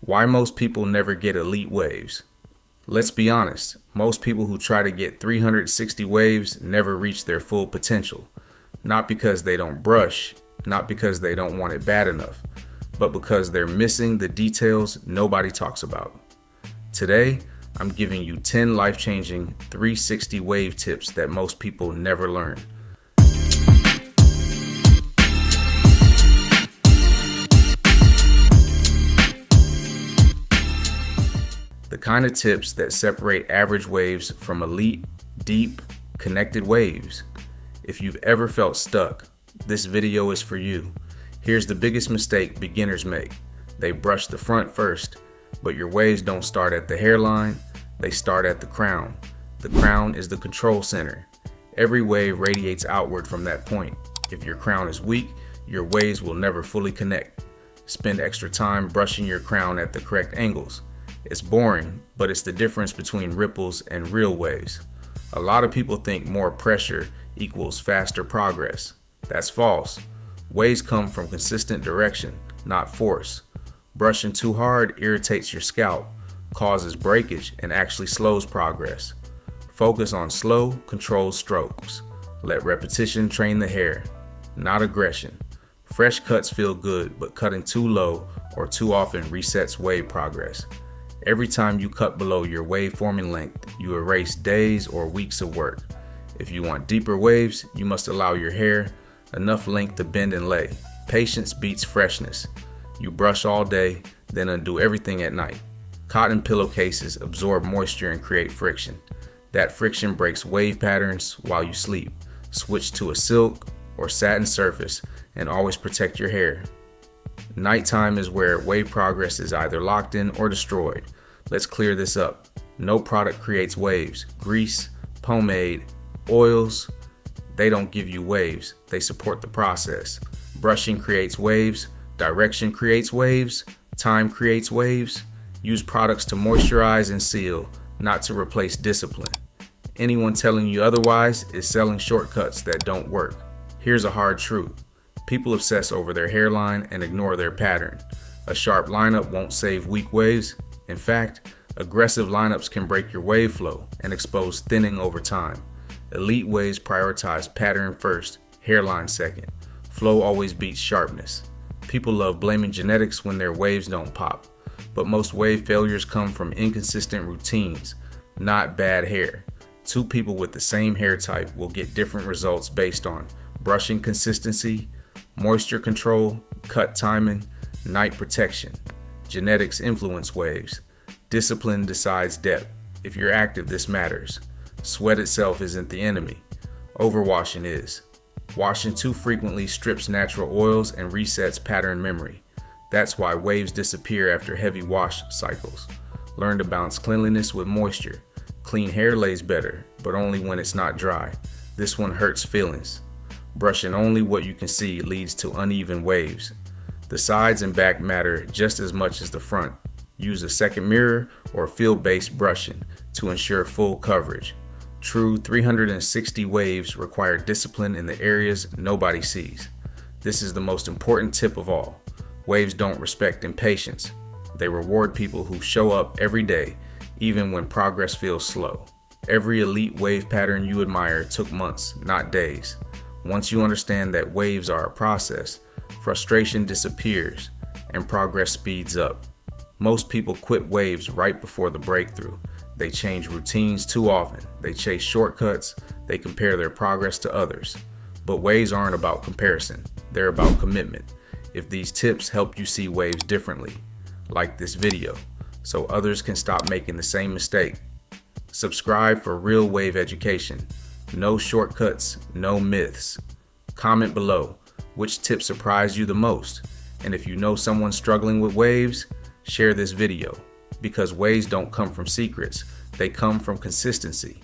Why most people never get elite waves? Let's be honest, most people who try to get 360 waves never reach their full potential. Not because they don't brush, not because they don't want it bad enough, but because they're missing the details nobody talks about. Today, I'm giving you 10 life-changing 360 wave tips that most people never learn. The kind of tips that separate average waves from elite, deep, connected waves. If you've ever felt stuck, this video is for you. Here's the biggest mistake beginners make. They brush the front first, but your waves don't start at the hairline, they start at the crown. The crown is the control center. Every wave radiates outward from that point. If your crown is weak, your waves will never fully connect. Spend extra time brushing your crown at the correct angles. It's boring, but it's the difference between ripples and real waves. A lot of people think more pressure equals faster progress. That's false. Waves come from consistent direction, not force. Brushing too hard irritates your scalp, causes breakage, and actually slows progress. Focus on slow, controlled strokes. Let repetition train the hair, not aggression. Fresh cuts feel good, but cutting too low or too often resets wave progress. Every time you cut below your wave forming length, you erase days or weeks of work. If you want deeper waves, you must allow your hair enough length to bend and lay. Patience beats freshness. You brush all day, then undo everything at night. Cotton pillowcases absorb moisture and create friction. That friction breaks wave patterns while you sleep. Switch to a silk or satin surface and always protect your hair. Nighttime is where wave progress is either locked in or destroyed. Let's clear this up. No product creates waves. Grease, pomade, oils, they don't give you waves. They support the process. Brushing creates waves. Direction creates waves. Time creates waves. Use products to moisturize and seal, not to replace discipline. Anyone telling you otherwise is selling shortcuts that don't work. Here's a hard truth. People obsess over their hairline and ignore their pattern. A sharp lineup won't save weak waves. In fact, aggressive lineups can break your wave flow and expose thinning over time. Elite waves prioritize pattern first, hairline second. Flow always beats sharpness. People love blaming genetics when their waves don't pop, but most wave failures come from inconsistent routines, not bad hair. Two people with the same hair type will get different results based on brushing consistency, moisture control, cut timing, night protection. Genetics influence waves. Discipline decides depth. If you're active, this matters. Sweat itself isn't the enemy. Overwashing is. Washing too frequently strips natural oils and resets pattern memory. That's why waves disappear after heavy wash cycles. Learn to balance cleanliness with moisture. Clean hair lays better, but only when it's not dry. This one hurts feelings. Brushing only what you can see leads to uneven waves. The sides and back matter just as much as the front. Use a second mirror or field-based brushing to ensure full coverage. True 360 waves require discipline in the areas nobody sees. This is the most important tip of all. Waves don't respect impatience. They reward people who show up every day, even when progress feels slow. Every elite wave pattern you admire took months, not days. Once you understand that waves are a process, frustration disappears and progress speeds up. Most people quit waves right before the breakthrough. They change routines too often. They chase shortcuts. They compare their progress to others. But waves aren't about comparison. They're about commitment. If these tips help you see waves differently, like this video, so others can stop making the same mistake. Subscribe for real wave education. No shortcuts, no myths. Comment below which tip surprised you the most. And if you know someone struggling with waves, share this video. Because waves don't come from secrets, they come from consistency.